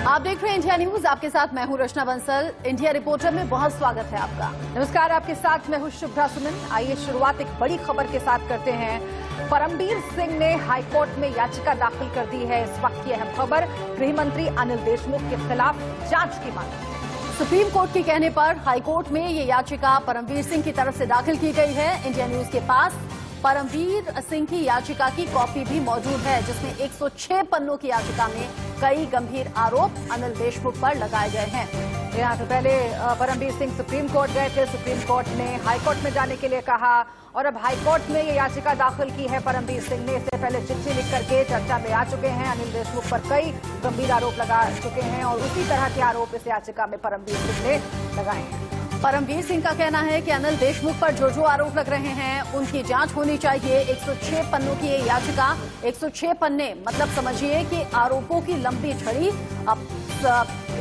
आप देख रहे हैं इंडिया न्यूज, आपके साथ मैं हूं रचना बंसल। इंडिया रिपोर्टर में बहुत स्वागत है आपका। नमस्कार, आपके साथ मैं हूं शुभ्रा सुमन। आइए शुरुआत एक बड़ी खबर के साथ करते हैं। परमबीर सिंह ने हाईकोर्ट में याचिका दाखिल कर दी है। इस वक्त की अहम खबर, गृह मंत्री अनिल देशमुख के खिलाफ जांच की मांग। सुप्रीम कोर्ट के कहने पर हाईकोर्ट में ये याचिका परमबीर सिंह की तरफ से दाखिल की गई है। इंडिया न्यूज के पास परमबीर सिंह की याचिका की कॉपी भी मौजूद है, जिसमें 106 पन्नों की याचिका में कई गंभीर आरोप अनिल देशमुख पर लगाए गए हैं। यहाँ से पहले परमबीर सिंह सुप्रीम कोर्ट गए थे। सुप्रीम कोर्ट ने हाईकोर्ट में जाने के लिए कहा और अब हाईकोर्ट में ये याचिका दाखिल की है। परमबीर सिंह ने इससे पहले चिट्ठी लिख करके चर्चा में आ चुके हैं। अनिल देशमुख पर कई गंभीर आरोप लगा चुके हैं और उसी तरह के आरोप इस याचिका में परमबीर सिंह ने लगाए हैं। परमबीर सिंह का कहना है कि अनिल देशमुख पर जो आरोप लग रहे हैं उनकी जांच होनी चाहिए। 106 पन्नों की ये याचिका, 106 पन्ने मतलब समझिए कि आरोपों की लंबी छड़ी अब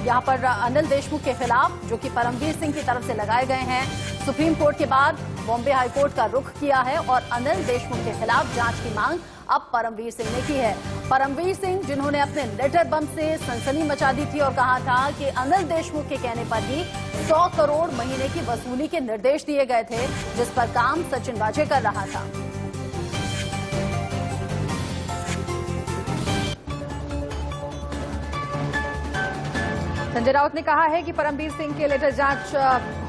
यहाँ पर अनिल देशमुख के खिलाफ, जो कि परमबीर सिंह की तरफ से लगाए गए हैं। सुप्रीम कोर्ट के बाद बॉम्बे हाईकोर्ट का रुख किया है और अनिल देशमुख के खिलाफ जांच की मांग अब परमबीर सिंह ने की है। परमबीर सिंह, जिन्होंने अपने लेटर बम से सनसनी मचा दी थी और कहा था कि अनिल देशमुख के कहने पर ही 100 करोड़ महीने की वसूली के निर्देश दिए गए थे, जिस पर काम सचिन वाजे कर रहा था। संजय राउत ने कहा है कि परमबीर सिंह के लेटर जांच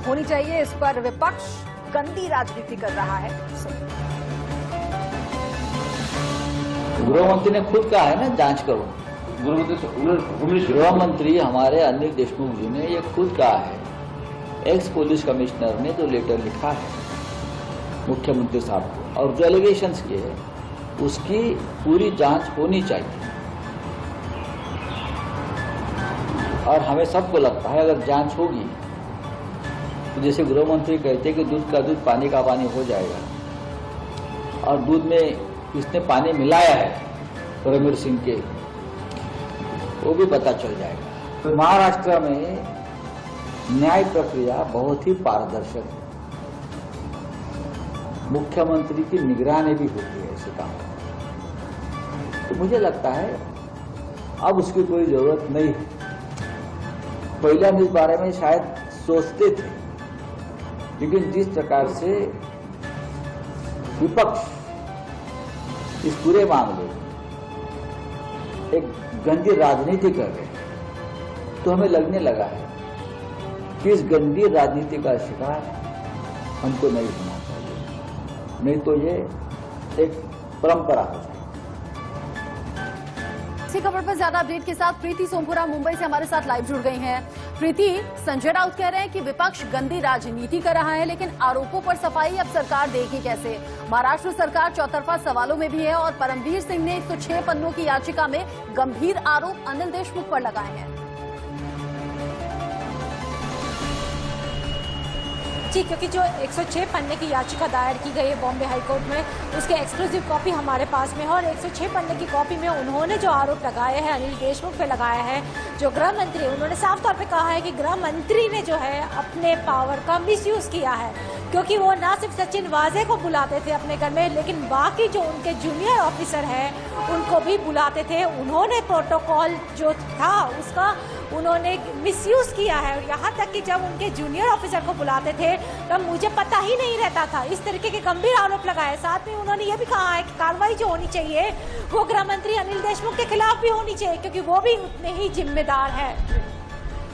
होनी चाहिए। इस पर विपक्ष गंदी राजनीति कर रहा है। गृह मंत्री ने खुद कहा है ना, जांच करो। गृह मंत्री हमारे अनिल देशमुख जी ने ये खुद कहा है। एक्स पुलिस कमिश्नर ने जो लेटर लिखा है मुख्यमंत्री साहब को और जो एलिगेशंस किए हैं उसकी पूरी जांच होनी चाहिए। और हमें सबको लगता है अगर जांच होगी तो जैसे गृह मंत्री कहते हैं कि दूध का दूध पानी का पानी हो जाएगा और दूध में किसने पानी मिलाया है परमबीर सिंह के, वो भी पता चल जाएगा। तो महाराष्ट्र में न्याय प्रक्रिया बहुत ही पारदर्शक है। मुख्यमंत्री की निगरानी भी होती है ऐसे काम। तो मुझे लगता है अब उसकी कोई जरूरत नहीं है। पहले हम इस बारे में शायद सोचते थे, लेकिन जिस प्रकार से विपक्ष इस पूरे मामले में एक गंदी राजनीति कर रहे हैं, तो हमें लगने लगा है कि इस गंदी राजनीति का शिकार हमको नहीं होना चाहिए, नहीं तो ये एक परंपरा हो जाए। इसी खबर पर ज्यादा अपडेट के साथ प्रीति सोमपुरा मुंबई से हमारे साथ लाइव जुड़ गई हैं। प्रीति, संजय राउत कह रहे हैं कि विपक्ष गंदी राजनीति कर रहा है, लेकिन आरोपों पर सफाई अब सरकार देगी कैसे? महाराष्ट्र सरकार चौतरफा सवालों में भी है और परमबीर सिंह ने 106 पन्नों की याचिका में गंभीर आरोप अनिल देशमुख पर लगाए हैं। जी, क्योंकि जो 106 पन्ने की याचिका दायर की गई है बॉम्बे हाईकोर्ट में, उसके एक्सक्लूसिव कॉपी हमारे पास में है और 106 पन्ने की कॉपी में उन्होंने जो आरोप लगाए हैं अनिल देशमुख पे लगाया है। जो गृह मंत्री, उन्होंने साफ तौर पे कहा है कि गृह मंत्री ने जो है अपने पावर का मिसयूज किया है, क्योंकि वो ना सिर्फ सचिन वाजे को बुलाते थे अपने घर में, लेकिन बाकी जो उनके जूनियर ऑफिसर हैं उनको भी बुलाते थे। उन्होंने प्रोटोकॉल जो था उसका उन्होंने मिसयूज किया है और यहाँ तक कि जब उनके जूनियर ऑफिसर को बुलाते थे तब मुझे पता ही नहीं रहता था। इस तरीके के गंभीर आरोप लगाए। साथ में उन्होंने ये भी कहा है कि कार्रवाई जो होनी चाहिए वो गृह मंत्री अनिल देशमुख के खिलाफ भी होनी चाहिए, क्योंकि वो भी उतने ही जिम्मेदार है।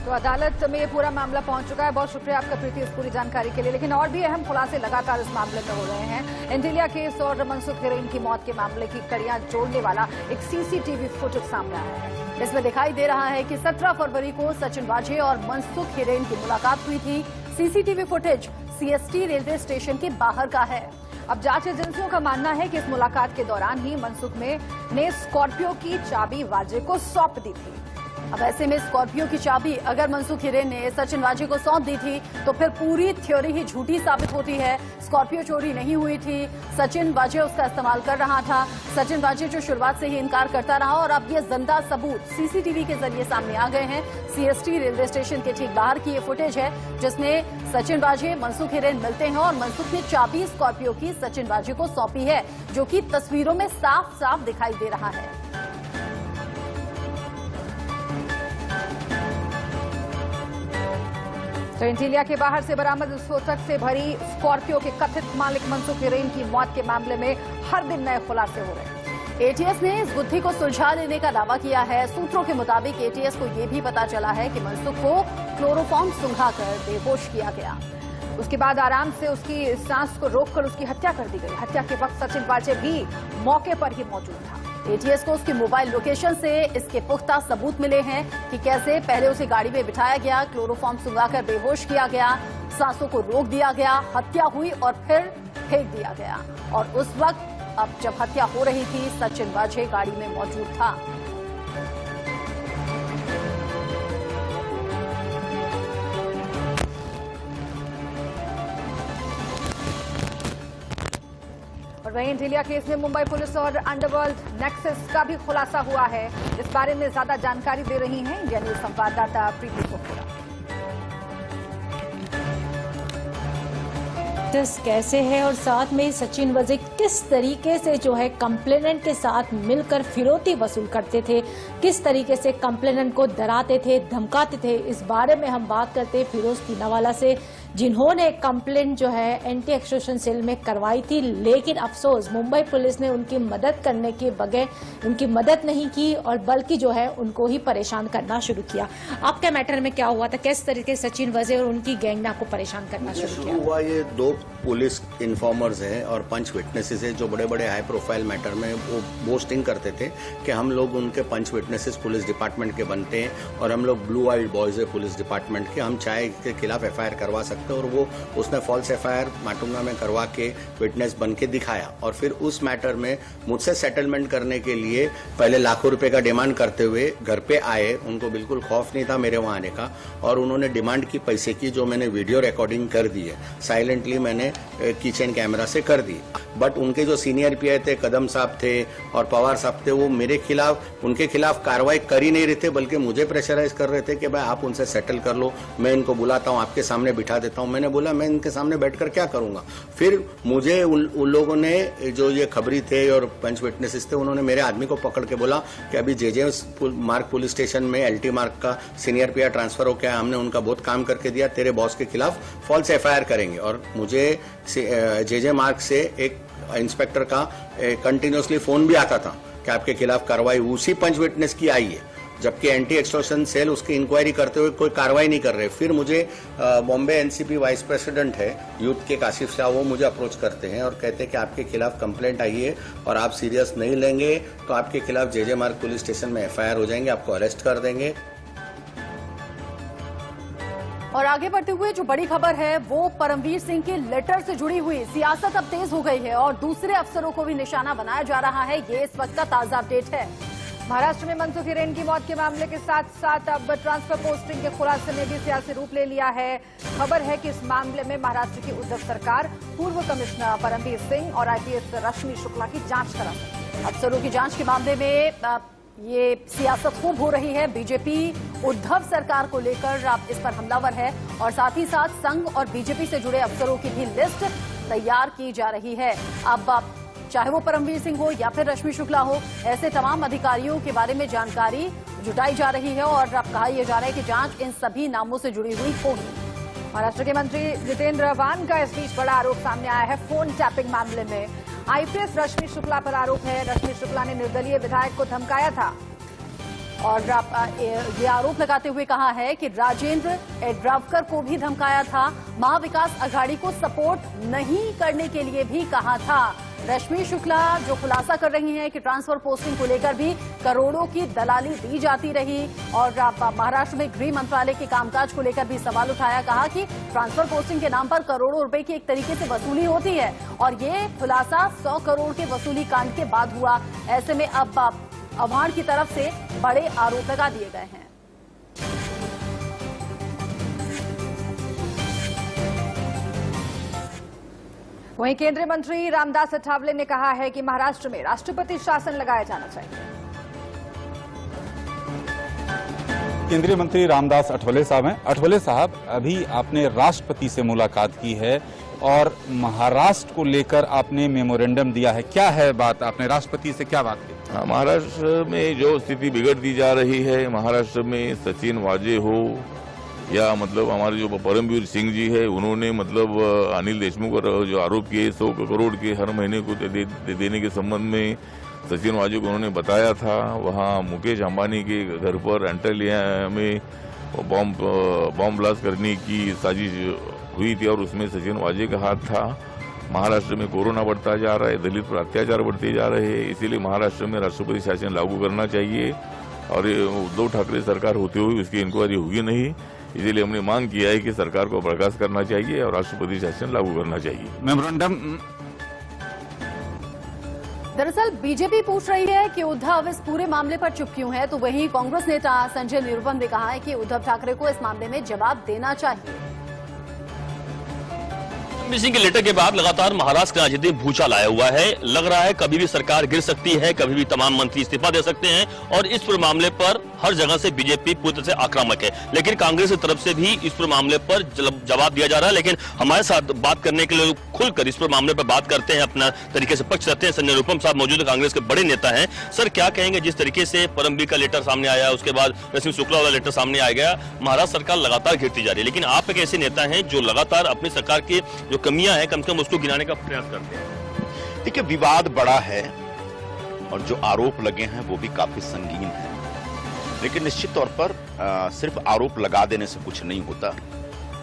तो अदालत में ये पूरा मामला पहुंच चुका है। बहुत शुक्रिया आपका प्रीति इस पूरी जानकारी के लिए। लेकिन और भी अहम खुलासे लगातार इस मामले में हो रहे हैं। इंडिया केस और मनसुख हिरेन की मौत के मामले की कड़ियां जोड़ने वाला एक सीसीटीवी फुटेज सामने आया है। इसमें दिखाई दे रहा है कि 17 फरवरी को सचिन वाजे और मनसुख हिरेन की मुलाकात हुई थी। CCTV footage CST railway station के बाहर का है। अब जांच एजेंसियों का मानना है कि इस मुलाकात के दौरान ही मनसुख ने स्कॉर्पियो की चाबी वाजे को सौंप दी थी। अब ऐसे में स्कॉर्पियो की चाबी अगर मनसुख हिरेन ने सचिन वाजे को सौंप दी थी तो फिर पूरी थ्योरी ही झूठी साबित होती है। स्कॉर्पियो चोरी नहीं हुई थी, सचिन वाजे उसका इस्तेमाल कर रहा था। सचिन वाजे जो शुरुआत से ही इनकार करता रहा और अब ये जिंदा सबूत सीसीटीवी के जरिए सामने आ गए हैं। सीएसटी रेलवे स्टेशन के ठीक बाहर की ये फुटेज है जिसमें सचिन वाजे मनसुख हिरेन मिलते हैं और मनसुख ने चाबी स्कॉर्पियो की सचिन वाजे को सौंपी है, जो कि तस्वीरों में साफ साफ दिखाई दे रहा है। तो एंटीलिया के बाहर से बरामद विस्फोटक से भरी स्कॉर्पियो के कथित मालिक मनसुख हिरेन की मौत के मामले में हर दिन नए खुलासे हो रहे हैं। एटीएस ने इस गुत्थी को सुलझा लेने का दावा किया है। सूत्रों के मुताबिक एटीएस को यह भी पता चला है कि मनसुख को क्लोरोफॉर्म सुंघाकर बेहोश किया गया। उसके बाद आराम से उसकी सांस को रोककर उसकी हत्या कर दी गई। हत्या के वक्त सचिन वाजे भी मौके पर ही मौजूद था। एटीएस को उसकी मोबाइल लोकेशन से इसके पुख्ता सबूत मिले हैं कि कैसे पहले उसे गाड़ी में बिठाया गया, क्लोरोफॉर्म सुंघाकर बेहोश किया गया, सांसों को रोक दिया गया, हत्या हुई और फिर फेंक दिया गया। और उस वक्त अब जब हत्या हो रही थी, सचिन वाजे गाड़ी में मौजूद था। और वहीं एंटीलिया केस में मुंबई पुलिस और अंडरवर्ल्ड नेक्सस का भी खुलासा हुआ है। इस बारे में ज्यादा जानकारी दे रही हैं इंडिया न्यूज संवाददाता प्रीति पोखरा। कैसे है और साथ में सचिन वाजे किस तरीके से जो है कंप्लेनेंट के साथ मिलकर फिरौती वसूल करते थे, किस तरीके से कंप्लेनेंट को डराते थे, धमकाते थे, इस बारे में हम बात करते हैं फिरोज तीनावाला से, जिन्होंने कंप्लेंट जो है एंटी एक्सटॉर्शन सेल में करवाई थी। लेकिन अफसोस मुंबई पुलिस ने उनकी मदद करने के बगैर उनकी मदद नहीं की और बल्कि जो है उनको ही परेशान करना शुरू किया। आपके मैटर में क्या हुआ था, किस तरीके से सचिन वाजे और उनकी गैंग ने आपको परेशान करना शुरू किया? हुआ ये दो पुलिस इन्फॉर्मर्स हैं और 5 विटनेसेस हैं जो बड़े बड़े हाई प्रोफाइल मैटर में वो बोस्टिंग करते थे कि हम लोग उनके 5 विटनेसेस पुलिस डिपार्टमेंट के बनते हैं और हम लोग ब्लू आइड बॉयज है पुलिस डिपार्टमेंट के, हम चाहे के खिलाफ एफआईआर करवा सकते हैं। और वो उसने फॉल्स एफआईआर माटुंगा में करवा के विटनेस बन के दिखाया और फिर उस मैटर में मुझसे सेटलमेंट करने के लिए पहले लाखों रुपए का डिमांड करते हुए घर पे आए। उनको बिल्कुल खौफ नहीं था मेरे वहां आने का और उन्होंने डिमांड की पैसे की, जो मैंने वीडियो रिकॉर्डिंग कर दी है, साइलेंटली मैंने किचन कैमरा से कर दी। बट उनके जो सीनियर पीआई थे, कदम साहब थे और पवार साहब थे, वो मेरे खिलाफ उनके खिलाफ कार्रवाई कर ही नहीं रहे थे, बल्कि मुझे प्रेशराइज कर रहे थे कि भाई आप उनसे सेटल कर लो, मैं इनको बुलाता हूँ, आपके सामने बिठा देता हूँ। मैंने बोला मैं इनके सामने बैठकर क्या करूंगा। फिर मुझे उन लोगों ने जो ये खबरी थे और 5 विटनेसेस थे, उन्होंने मेरे आदमी को पकड़ के बोला कि अभी जेजे मार्ग पुलिस स्टेशन में एलटी मार्ग का सीनियर पीआई ट्रांसफर हो गया, हमने उनका बहुत काम करके दिया, तेरे बॉस के खिलाफ फॉल्स एफआईआर करेंगे। और मुझे जेजे मार्ग से एक इंस्पेक्टर का कंटिन्यूसली फोन भी आता था कि आपके खिलाफ कार्रवाई उसी 5 विटनेस की आई है, जबकि एंटी एक्सटॉर्शन सेल उसकी इंक्वायरी करते हुए कोई कार्रवाई नहीं कर रहे। फिर मुझे बॉम्बे एनसीपी वाइस प्रेसिडेंट है यूथ के काशिफ शाह, वो मुझे अप्रोच करते हैं और कहते हैं कि आपके खिलाफ कंप्लेंट आई है और आप सीरियस नहीं लेंगे तो आपके खिलाफ जेजे मार्ग पुलिस स्टेशन में एफआईआर हो जाएंगे, आपको अरेस्ट कर देंगे। और आगे बढ़ते हुए जो बड़ी खबर है वो परमवीर सिंह के लेटर से जुड़ी हुई। सियासत अब तेज हो गई है और दूसरे अफसरों को भी निशाना बनाया जा रहा है। ये इस वक्त का ताजा अपडेट है। महाराष्ट्र में मनसुख हिरेन की मौत के मामले के साथ साथ अब ट्रांसफर पोस्टिंग के खुलासे ने भी सियासी रूप ले लिया है। खबर है कि इस मामले में महाराष्ट्र की उद्धव सरकार पूर्व कमिश्नर परमवीर सिंह और आईपीएस रश्मि शुक्ला की जांच करा सकती है। अफसरों की जांच के मामले में ये सियासत खूब हो रही है। बीजेपी उद्धव सरकार को लेकर अब इस पर हमलावर है और साथ ही साथ संघ और बीजेपी से जुड़े अफसरों की भी लिस्ट तैयार की जा रही है। अब चाहे वो परमवीर सिंह हो या फिर रश्मि शुक्ला हो, ऐसे तमाम अधिकारियों के बारे में जानकारी जुटाई जा रही है और अब कहा यह जा रहा है कि जांच इन सभी नामों से जुड़ी हुई होगी। महाराष्ट्र के मंत्री जितेंद्र वान का इस बीच बड़ा आरोप सामने आया है फोन टैपिंग मामले में। आईपीएस रश्मि शुक्ला पर आरोप है। रश्मि शुक्ला ने निर्दलीय विधायक को धमकाया था और ये आरोप लगाते हुए कहा है कि राजेंद्र एड्रावकर को भी धमकाया था। महाविकास अघाड़ी को सपोर्ट नहीं करने के लिए भी कहा था। रश्मि शुक्ला जो खुलासा कर रही हैं कि ट्रांसफर पोस्टिंग को लेकर भी करोड़ों की दलाली दी जाती रही और महाराष्ट्र में गृह मंत्रालय के कामकाज को लेकर भी सवाल उठाया। कहा कि ट्रांसफर पोस्टिंग के नाम पर करोड़ों रुपए की एक तरीके से वसूली होती है और ये खुलासा 100 करोड़ के वसूली कांड के बाद हुआ। ऐसे में अब अवार्ड की तरफ से बड़े आरोप लगा दिए गए हैं। वहीं केंद्रीय मंत्री रामदास अठावले ने कहा है कि महाराष्ट्र में राष्ट्रपति शासन लगाया जाना चाहिए। केंद्रीय मंत्री रामदास अठावले साहब हैं। अठावले साहब, अभी आपने राष्ट्रपति से मुलाकात की है और महाराष्ट्र को लेकर आपने मेमोरेंडम दिया है। क्या है बात, आपने राष्ट्रपति से क्या बात की? महाराष्ट्र में जो स्थिति बिगड़ती जा रही है, महाराष्ट्र में सचिन वाजे हो या मतलब हमारे जो परमवीर सिंह जी है उन्होंने मतलब अनिल देशमुख पर जो आरोप किए 100 करोड़ के हर महीने को देने के संबंध में सचिन वाजे को उन्होंने बताया था। वहाँ मुकेश अंबानी के घर पर एंटालिया में बॉम्ब ब्लास्ट करने की साजिश हुई थी और उसमें सचिन वाजे का हाथ था। महाराष्ट्र में कोरोना बढ़ता जा रहा है, दलित पर अत्याचार बढ़ते जा रहे हैं, इसीलिए महाराष्ट्र में राष्ट्रपति शासन लागू करना चाहिए और उद्धव ठाकरे सरकार होते हुए उसकी इंक्वायरी होगी नहीं, इसीलिए हमने मांग किया है कि सरकार को बर्खास्त करना चाहिए और राष्ट्रपति शासन लागू करना चाहिए। मेमोरेंडम दरअसल बीजेपी पूछ रही है कि उद्धव इस पूरे मामले पर चुप क्यों है, तो वहीं कांग्रेस नेता संजय निरुपम ने कहा है कि उद्धव ठाकरे को इस मामले में जवाब देना चाहिए। परमवीर सिंह के लेटर के बाद लगातार महाराष्ट्र की राजनीति में भूचाल आया हुआ है। लग रहा है कभी भी सरकार गिर सकती है, कभी भी तमाम मंत्री इस्तीफा दे सकते हैं और इस पूरे मामले पर हर जगह से बीजेपी पूरी तरह से आक्रामक है। लेकिन कांग्रेस की तरफ से भी इस पूरे मामले पर जवाब दिया जा रहा है। लेकिन हमारे साथ बात करने के लिए खुलकर इस पूरे मामले पर बात करते हैं, अपना तरीके से पक्ष रखते हैं, संजय निरुपम साहब मौजूद है, कांग्रेस के बड़े नेता हैं। सर क्या कहेंगे, जिस तरीके से परमवीर का लेटर सामने आया, उसके बाद नसीम शुक्ला वाला लेटर सामने आ गया, महाराष्ट्र सरकार लगातार घिरती जा रही है, लेकिन आप एक ऐसे नेता हैं जो लगातार अपनी सरकार की जो कमियां हैं कम से कम उसको गिनाने का प्रयास करते हैं। देखिए, विवाद बड़ा है और जो आरोप लगे हैं वो भी काफी संगीन है, लेकिन निश्चित तौर पर सिर्फ आरोप लगा देने से कुछ नहीं होता,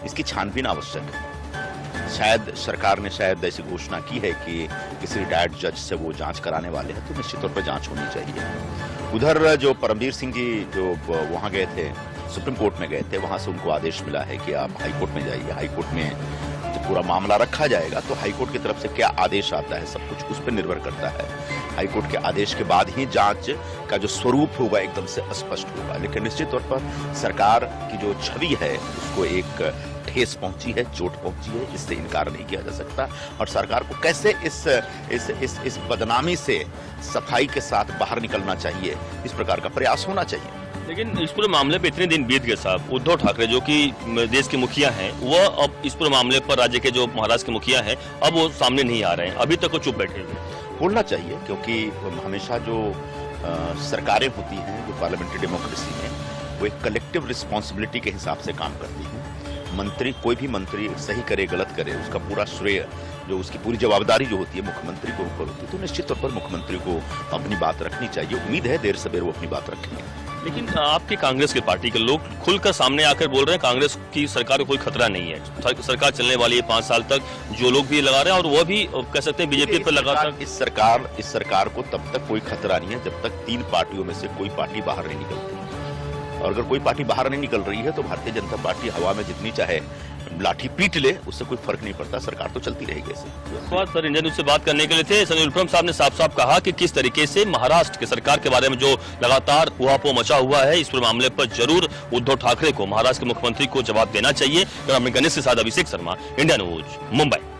इसकी छानबीन आवश्यक है। शायद सरकार ने शायद ऐसी घोषणा की है कि किसी रिटायर्ड जज से वो जांच कराने वाले हैं, तो निश्चित तौर पर जांच होनी चाहिए। उधर जो परमवीर सिंह जी जो वहां गए थे, सुप्रीम कोर्ट में गए थे, वहां से उनको आदेश मिला है कि आप हाई कोर्ट में जाइए, हाई कोर्ट में तो पूरा मामला रखा जाएगा। तो हाई कोर्ट की तरफ से क्या आदेश आता है, सब कुछ उस पर निर्भर करता है। हाई कोर्ट के आदेश के बाद ही जांच का जो स्वरूप होगा एकदम से स्पष्ट होगा। लेकिन निश्चित तौर पर सरकार की जो छवि है उसको एक ठेस पहुंची है, चोट पहुंची है, इससे इनकार नहीं किया जा सकता। और सरकार को कैसे इस बदनामी से सफाई के साथ बाहर निकलना चाहिए, इस प्रकार का प्रयास होना चाहिए। लेकिन इस पूरे मामले पे इतने दिन बीत गए साहब, उद्धव ठाकरे जो कि देश के मुखिया हैं, वो अब इस पूरे मामले पर राज्य के जो महाराष्ट्र के मुखिया हैं अब वो सामने नहीं आ रहे हैं, अभी तक वो चुप बैठे हुए। बोलना चाहिए, क्योंकि हमेशा जो सरकारें होती हैं जो पार्लियामेंट्री डेमोक्रेसी में, वो एक कलेक्टिव रिस्पॉन्सिबिलिटी के हिसाब से काम करती हैं। मंत्री, कोई भी मंत्री सही करे गलत करे, उसका पूरा श्रेय, जो उसकी पूरी जवाबदारी जो होती है मुख्यमंत्री के ऊपर होती है। तो निश्चित तौर पर मुख्यमंत्री को अपनी बात रखनी चाहिए। उम्मीद है देर सवेर वो अपनी बात रखेंगे। लेकिन आपकी कांग्रेस की पार्टी के लोग खुलकर सामने आकर बोल रहे हैं कांग्रेस की सरकार को कोई खतरा नहीं है, सरकार चलने वाली है 5 साल तक, जो लोग भी लगा रहे हैं और वो भी कह सकते हैं बीजेपी पर लगातार। इस सरकार को तब तक कोई खतरा नहीं है जब तक 3 पार्टियों में से कोई पार्टी बाहर नहीं निकलती। और अगर कोई पार्टी बाहर नहीं निकल रही है तो भारतीय जनता पार्टी हवा में जितनी चाहे लाठी पीट ले, उससे कोई फर्क नहीं पड़ता, सरकार तो चलती रहेगी। सर इंडिया न्यूज से बात करने के लिए थे संजय निरुपम साहब ने साफ साफ कहा कि किस तरीके से महाराष्ट्र के सरकार के बारे में जो लगातार उहापोह मचा हुआ है, इस पूरे मामले पर जरूर उद्धव ठाकरे को, महाराष्ट्र के मुख्यमंत्री को जवाब देना चाहिए। गणेश के साथ अभिषेक शर्मा, इंडिया न्यूज, मुंबई।